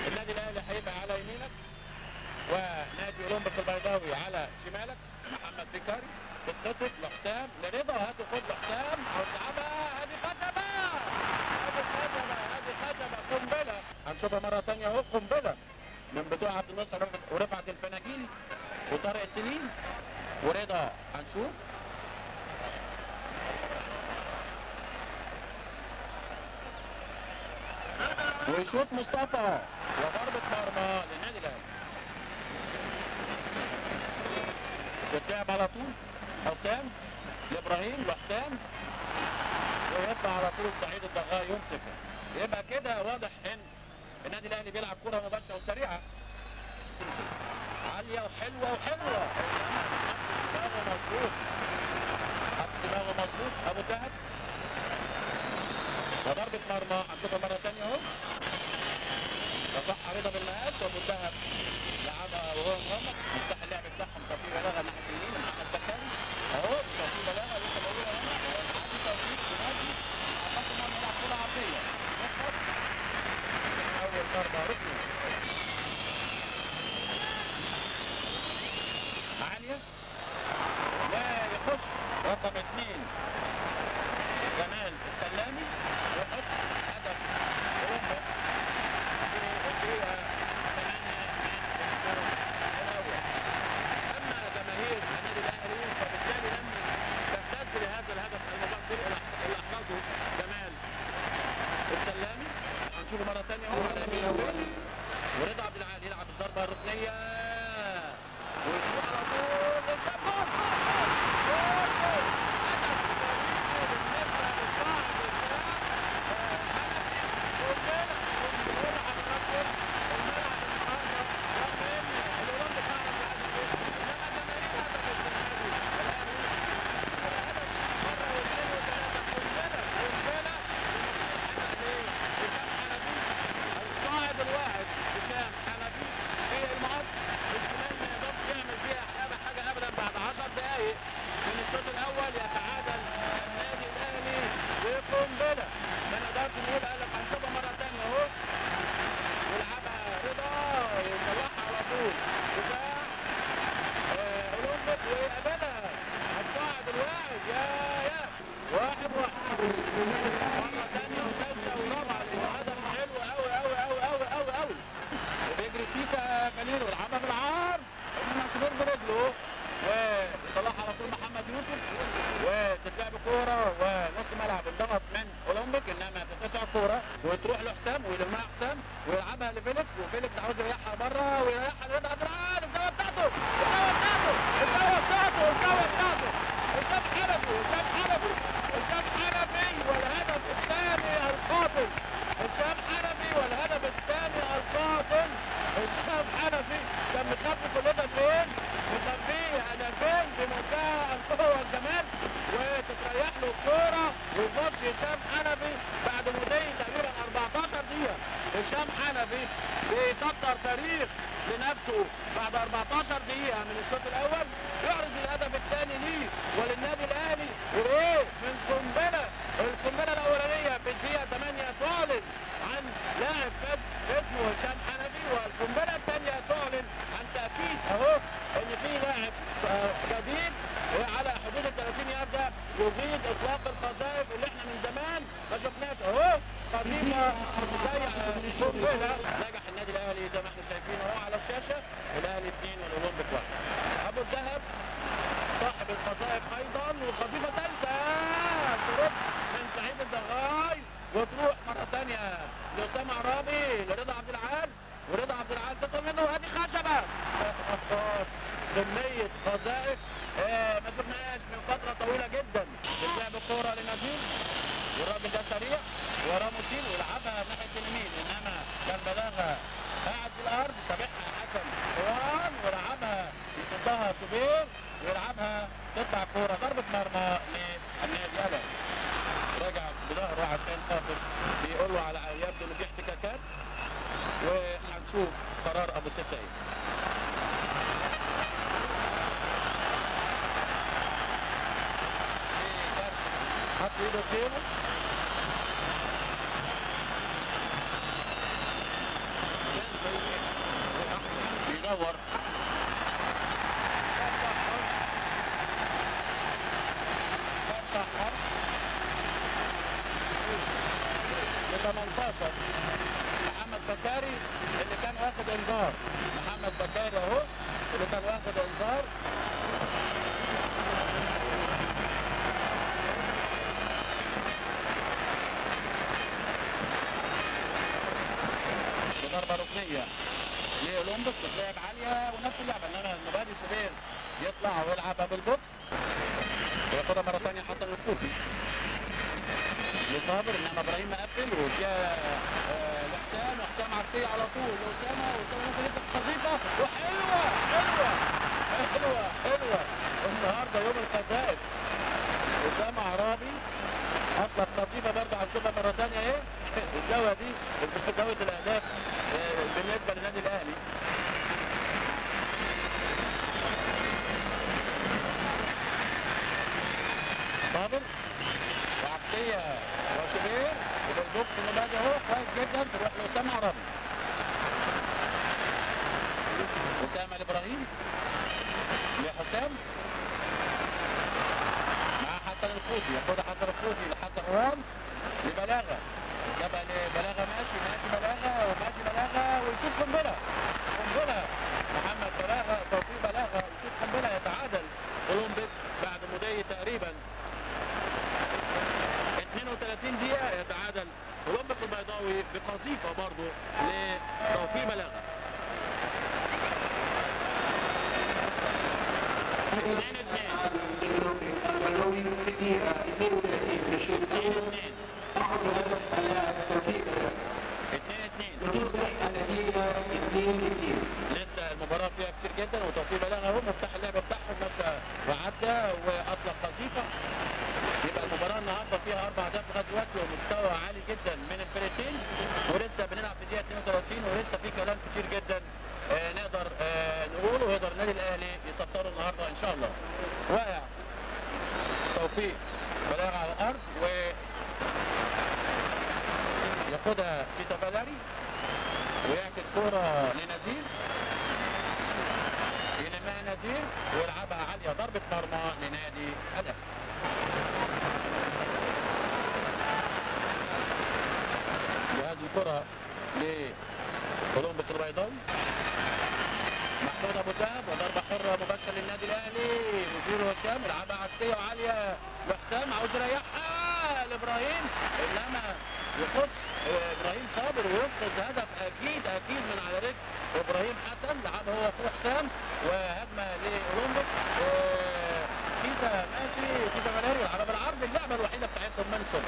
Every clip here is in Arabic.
النادي الاهلي هيبقى على يمينك ونادي اولمبيك البيضاوي على شمالك. محمد بكاري بتخطط لحسام لرضا، هاتوا خد لحسام وتلعبها، هذه خشبه، هذه خشبه، هذه خشبه قنبله. هنشوفها مره ثانيه اهو، قنبله من بتوع عبد الناصر ورفعت الفناجيل وطارق سليم ورضا. هنشوف ويشوط مصطفى وضربة مرمى للنادي الاهلي. بتلعب على طول حسام لابراهيم وحسام ويطلع على طول سعيد الضغاء يمسكه. يبقى كده واضح ان النادي الاهلي بيلعب كرة مباشرة وسريعة عالية وحلوة وحلوة. دماغه مظبوط، دماغه مظبوط. ابو دهب وضربة مرمى. هنشوفها مرة ثانية اهو. رفعها رضا بالمقاس وابو الدهب لعبها وهو مغمض. مفتاح اللعب بتاعهم توفيق بلاغه ناحيه اليمين. محمد بكاري اهو توفيق بلاغه لسه بقولها هنا. عادي توفيق بنادي اعتقد انه يلعب كره عرضيه. يخبط اول ضربه ركني عاليه. لا يخش رقم 2 جمال السلامي يحط هدف اوروبا في الدقيقه 8 من الشوط الاول. اما جماهير النادي الاهلي فبالتالي لم تهتز لهذا الهدف المبكر اللي احرزه جمال السلامي. هنشوفه مره ثانيه اهو على يمين شويه. ورضا عبد العال يلعب الضربه الركنيه ويروح على طول للشباب. الشوط الاول يتعادل النادي الاهلي بقنبله. ما نقدرش نقول قال لك هنشوفها مره ثانيه اهو. يلعبها رضا ويطلعها على طول دفاع اولمبيك ويقابلها الصاعد الواعد. يا 1-1 مره ثانيه وثالثه ورابعه. هدف حلو قوي قوي قوي قوي قوي قوي. وبيجري فيكا كاليرو يلعبها بالعرض انما شمال برجله ويطلعها على طول محمد يوسف وتتلعب كوره ونص ملعب انضغط من اولمبيك انما تتقطع كوره وتروح لحسام ويلمها حسام ويلعبها لفيليكس وفيليكس عاوز يريحها بره ويريحها لرضا عبد العال. الزاويه بتاعته الزاويه بتاعته الزاويه بتاعته هشام حنفي هشام حنفي هشام حنفي والهدف الثاني القاتل. هشام حنفي والهدف الثاني القاتل. هشام حنفي كان مخبي كلنا فين؟ مخبيه هدفين بمنتهى القوه والجمال وتتريح له الكوره ويخش هشام حنفي بعد مضي تقريبا 14 دقيقه. هشام حنفي بيسطر تاريخ لنفسه بعد 14 دقيقه من الشوط الاول يحرز الهدف الثاني ليه وللنادي الاهلي. وايه من قنبله. القنبله الاولانيه في الدقيقه 8 تعلن عن لاعب فاز اسمه هشام حنفي والقنبله الثانيه تعلن عن تاكيد اهو ان في لاعب جديد وعلى حدود ال 30 يارده يجيد اطلاق القذائف اللي احنا من زمان ما شفناش اهو. قديمه زي قنبله. نجح النادي الاهلي زي ما احنا شايفين اهو على الشاشه. الاهلي 2 والاولمبيك 1. ابو الدهب صاحب القذائف ايضا وقذيفه ثالثه ترد من سعيد الضغاي وتروح مره ثانيه لاسامه عرابي لرضا عبد العال ورضا عبد العال تطلب منه هذه خشبه. كميه قذائف ما شفناهاش من فتره طويله جدا. بتلعب الكوره لنجيب والراجل ده سريع وراه مشيل ويلعبها ناحيه اليمين انما كان بلاغه قاعد في الارض تابعها حسن حوان ولعبها يصدها شوبير ويلعبها تطلع كوره ضربه مرمى للنادي الاهلي. راجع بظهره عشان خاطر بيقول له على يبدو ان في احتكاكات وهنشوف قرار ابو سته ايه. حط ايده في جيبه صور. ب 18 محمد بكاري اللي كان واخد انذار. محمد بكاري اهو اللي كان واخد انذار. ضربة ركنية لأولمبيك بتلعب عالية ونفس اللعبة، انما المبادئ شبير يطلع ويلعبها بالبوكس وياخدها مرة ثانية حسن الكوفي لصابر، انما ابراهيم مقفل وجاء لحسام وحسام عكسية على طول لأسامة وأسامة ممكن يدخل قذيفة وحلوة حلوة حلوة حلوة. النهارده يوم القذائف. أسامة عرابي اطلق قذيفة برضه هنشوفها مرة ثانية اهي. الزاوية دي زاوية الأهداف بالنسبة للنادي الأهلي. صابر وعكسية وشبير وبالبوكس المبادئ اهو كويس جدا تروح لأسامة عرابي. أسامة لإبراهيم لحسام مع حسن القوطي، ياخدها حسن القوطي لحسن روان لبلاغة، جابها لبلاغة ماشي بلاغة وماشي بلاغة ويشوف قنبلة محمد بلاغة توفيق بلاغة يشوف قنبلة يتعادل أولمبيك بعد مضي تقريبا 32 دقيقة يتعادل أولمبيك البيضاوي بقذيفة برضه لتوفيق بلاغة. 2-2 في الدقيقة 32 من الشوط الأول أحرز هدف اللاعب توفيق بلاغة 2-2 وتصبح النتيجة 2-2. لسه المباراة فيها كتير جدا وتوفيق بلاغة اهو مفتاح اللعب بتاعهم مشى وعدى وأطلق قذيفة. يبقى المباراة النهارده فيها 4 أهداف لغاية دلوقتي ومستوى عالي جدا من الفريقين، ولسه بنلعب في الدقيقة 32 ولسه في كلام كتير جدا نقدر نقوله ويقدر النادي الأهلي يسطره النهارده إن شاء الله. واقع توفيق بلاغة على الأرض وياخدها تيتا فالاري ويعكس كورة لنزير يلمها نزير ويلعبها عالية ضربة مرمى لنادي الأهلي. وهذه الكرة لأولمبيك البيضاوي محمود أبو الدهب وضربة حرة مباشرة للنادي الأهلي. مدير هشام يلعبها عكسية وعالية وحسام عاوز يريحها لإبراهيم إنما يخش إبراهيم صابر وينقذ هدف أكيد من على رجل إبراهيم حسن. لعبها هو أخوه حسام وهجمة لأولمبيك. تيتا ماشي تيتا فالاري يلعبها بالعرض اللعبة الوحيدة بتاعتهم منصب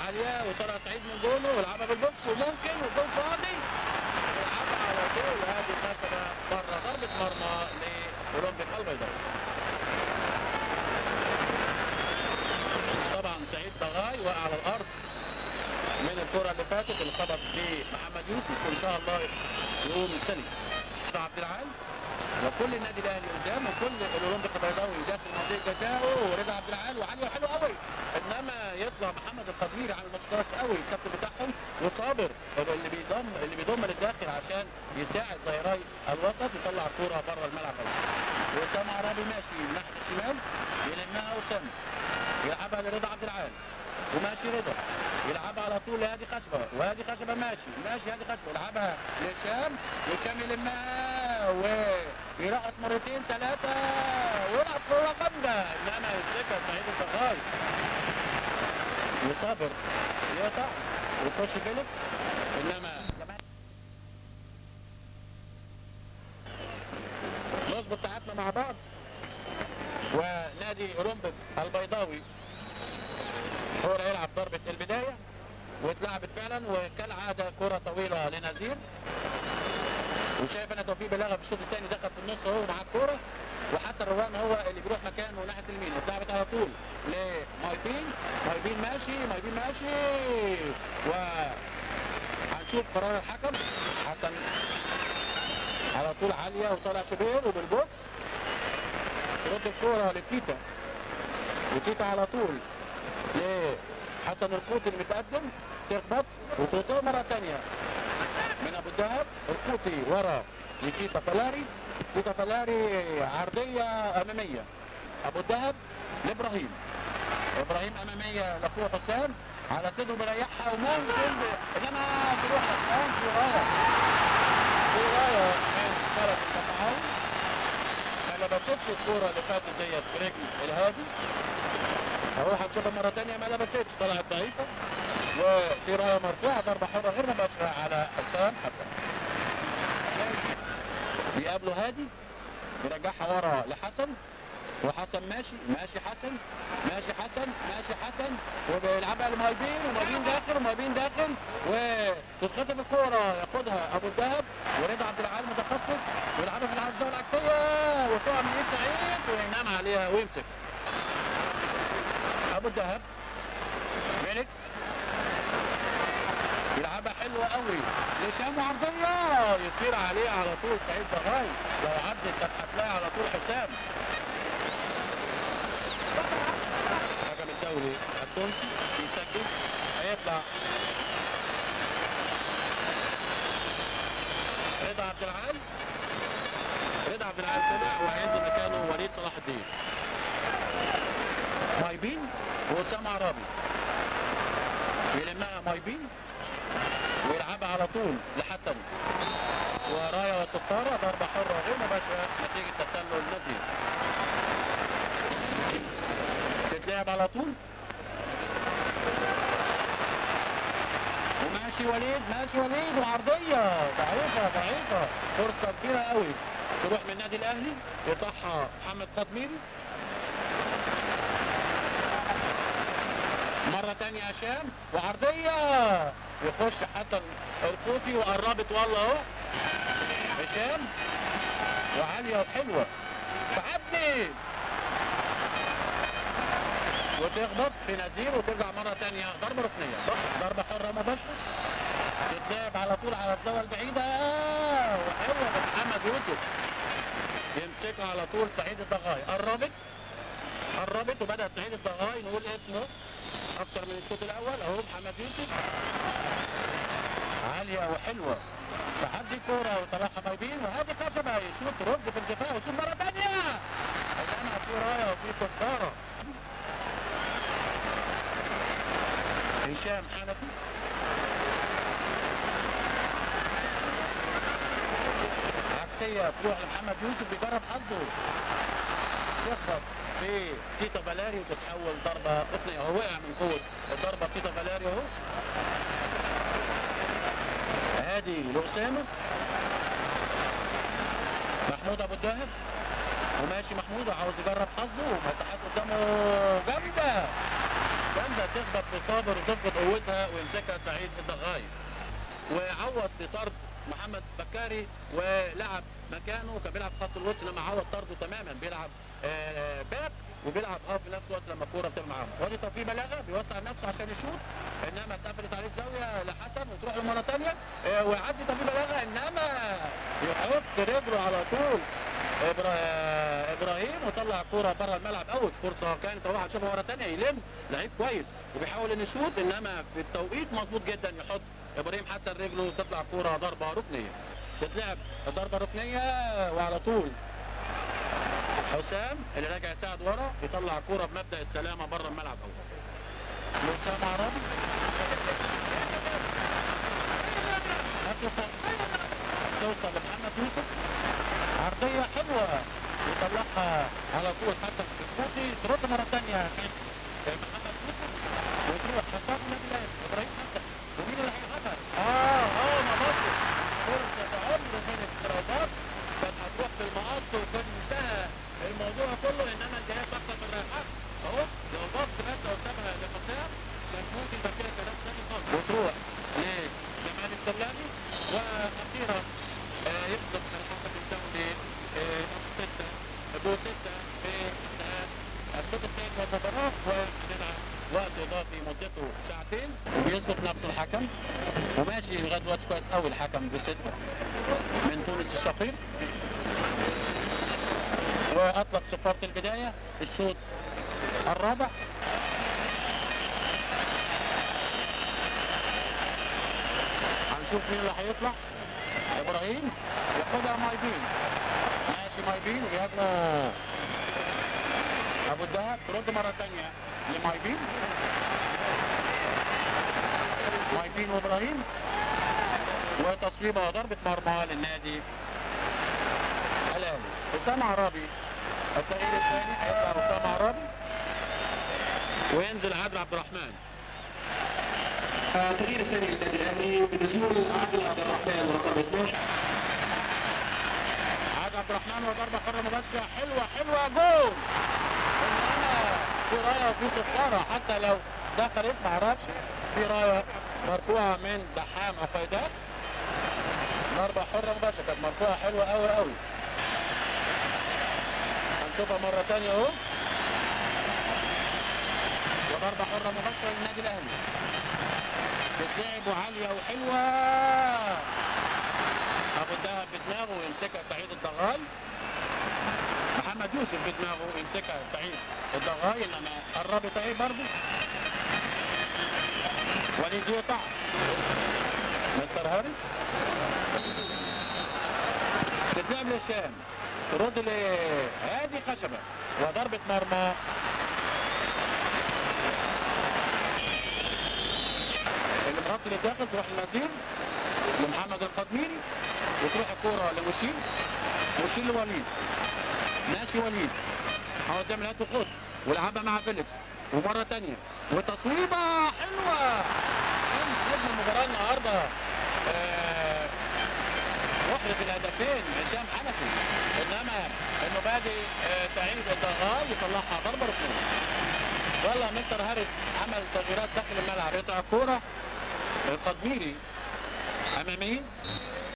عالية وطلع سعيد من جونه ويلعبها بالبوكس وممكن والجول فاضي يلعبها على طول. هذه خشبة بره ضربة مرمى لأولمبيك البيضاوي. طبعا سعيد بغاي وقع على الأرض من الكرة اللي فاتت اللي خبط لمحمد يوسف وإن شاء الله يقوم سليم. عبد العال وكل النادي الاهلي قدام وكل الاولمبيك البيضاوي داخل منطقه جزاءه ورضا عبد العال وعاليه حلو قوي انما يطلع محمد القديري على الماتش كويس قوي الكابتن بتاعهم وصابر اللي بيضم للداخل عشان يساعد ظهيراي الوسط يطلع الكوره بره الملعب. واسامه عرابي ماشي من ناحيه الشمال يلمها اسامه يلعبها لرضا عبد العال وماشي رضا يلعبها على طول لهادي خشبه وهادي خشبه ماشي هادي خشبه يلعبها لهشام يلمها ويرقص مرتين 3 ويلعب كوره جامده انما يمسكها سعيد البغاي وصابر يقطع ويخش فيليكس انما نظبط ساعتنا مع بعض. ونادي اولمبيك البيضاوي هو اللي هيلعب ضربة البداية واتلعبت فعلا وكالعادة كرة طويلة لنزير وشايف انا توفيق بلاغة في الشوط الثاني دخل في النص هو مع الكرة وحسن روان هو اللي بيروح مكانه ناحية اليمين اتلعبت على طول مايبين ماشي وهنشوف قرار الحكم. حسن على طول عالية وطالع شبير وبالبوكس ترد الكرة لتيتا وتيتا على طول لحسن القوطي المتقدم تخبط وتوطيه مرة تانية من ابو الدهب القوطي ورا لتيتا فلاري. تيتا فلاري عرضية أمامية. أبو الدهب لإبراهيم. إبراهيم أمامية لأخوه حسام على صدره بيريحها وممكن إنما تروح الآن في غاية. في غاية من فرق التفاعل. ما لبستش الصورة اللي فاتت ديت برجل الهادي. اهو هنشوفها مرة تانية ما لبستش طلعت ضعيفة. وفي راية مرفوعة ضربة حرة غير مباشرة على حسام حسن. بيقابله هادي يرجعها ورا لحسن وحسن ماشي حسن ماشي حسن وبيلعبها لمايبين ومايبين داخل ومايبين داخل وتتخطف الكورة ياخدها ابو الدهب ورضا عبد العال متخصص ويلعبها في الزاوية العكسية وتقع من ايد سعيد وينام عليها ويمسك. ابو الدهب فيليكس يلعبها حلوة قوي لهشام عرضية يطير عليه على طول سعيد ضغاي. لو عدت كانت هتلاقي على طول حسام. الحكم الدولي التونسي بيسجل هيطلع رضا عبد العال. رضا عبد العال طلع وهينزل مكانه وليد صلاح الدين. مايبين واسامه عرابي يلمها مايبين ويلعبها على طول لحسن ورايه وسطاره ضربه حره غير مباشره نتيجه تسلل نزيل. تتلعب على طول وماشي وليد وعرضيه ضعيفه فرصه كبيره قوي تروح من النادي الاهلي يقطعها محمد قدميري. مرة تانية هشام وعرضية يخش حسن القوطي وقربت والله اهو هشام وعالية وحلوة تعدي وتخبط في نزير وترجع مرة تانية ضربة ركنية ضربة حرة مباشرة تتلعب على طول على الزاوية البعيدة وحلوة من محمد يوسف يمسكها على طول سعيد الضغاي. قربت وبدأ سعيد الضغاي نقول اسمه اكتر من الشوط الاول اهو محمد يوسف عاليه وحلوه تعدي كوره وطلعها مايبين وهادي خشبه يشوط رد في الدفاع ويشوط مره ثانيه هنا في رايه وفي كفاره. هشام حنفي عكسيه تروح لمحمد يوسف بيجرب حظه يخبط في تيتا فالاري وتتحول ضربه ركنيه. هو وقع من قوه الضربه تيتا فالاري اهو. هادي لاسامه محمود ابو الدهب وماشي محمود وعاوز يجرب حظه ومساحات قدامه جامده تخبط في صابر وتفقد قوتها ويمسكها سعيد الضغاي وعوض بطرد محمد بكاري ولعب مكانه كان بيلعب خط الوسط لما عوض طرده تماما بيلعب باك وبيلعب في نفس الوقت لما الكوره بتبقى معاه. وادي توفيق بلاغه بيوسع نفسه عشان يشوط انما اتقفلت عليه الزاويه لحسن وتروح له مره ثانيه ويعدي توفيق بلاغه انما يحط رجله على طول ابراهيم وطلع الكوره بره الملعب. اوت فرصه كانت اهو هنشوفها مره ثانيه يلم لعيب كويس وبيحاول انه يشوط انما في التوقيت مظبوط جدا يحط ابراهيم حسن رجله وتطلع كوره ضربه ركنيه. تتلعب ضربه ركنيه وعلى طول حسام اللي راجع يساعد ورا يطلع كوره بمبدا السلامه بره الملعب. اول وسام عرابي توصل لمحمد يوسف عرضيه حلوه يطلعها على طول حسن القوطي ترد مره ثانيه من محمد يوسف وتروح حسام النادي الاهلي ابراهيم حسن ومين اللي هيلعبها؟ مباشر فرصه عمر من الاضطرابات كانت هتروح في المقص وكان انتهى الموضوع كله انما انتهى فقط بالرايحات اهو لو ضغط بس او سابها لحسام كان ممكن يبقى كده كلام ثاني خالص وتروح لجمال السلامي واخيرا يفقد الحكم الدولي بوستة في انتهاء الشوط الثاني من المباراة ونلعب وقت اضافي مدته ساعتين وبيثبت نفس الحكم وماشي لغايه دلوقتي كويس قوي الحكم بوستة من تونس الشقيق واطلق صفارة البداية الشوط الرابع. هنشوف مين اللي هيطلع. ابراهيم ابراهيم ياخدها مايبين. ماشي مايبين وبيهاجموا ابو الدهب. ترد مرة تانية لمايبين. مايبين وابراهيم وتصويبة وضربة مرمى للنادي الاهلي. اسامة عرابي التغيير الثاني، هيطلع اسامة عرابي وينزل عادل عبد الرحمن. تغيير الثاني للنادي الاهلي بنزول عادل عبد الرحمن رقم 12. عادل عبد الرحمن وضربة حرة مباشرة حلوة جول. انما في راية وفي صفارة، حتى لو دخلت معرفش. في راية مرفوعة من دحام عقيدات، ضربة حرة مباشرة كانت مرفوعة حلوة قوي. هنشوفها مرة تانية اهو. وضربة حرة مباشرة للنادي الاهلي، بتلعب وعالية وحلوة. ابو الدهب بدماغه ويمسكها سعيد الضغاي. محمد يوسف بدماغه يمسكها سعيد الضغاي، انما قربت اهي برضه. وليد يقطع مستر هارس. بتلعب لهشام، ترد لهادي خشبة وضربة مرمى. اللي مرات للداخل تروح المسير لمحمد القدميري، وتروح الكورة وشيل لوليد. ماشي وليد هو زي ما لقيته خد ولعبها مع فيليكس ومرة تانية وتصويبة حلوة. نجم المباراة النهارده محرز الهدفين هشام حنفي، انما انه بادئ سعيد الضغاي يطلعها ضربة ركنية. والله مستر هارس عمل تغييرات داخل الملعب. يقطع الكورة القدميري امامي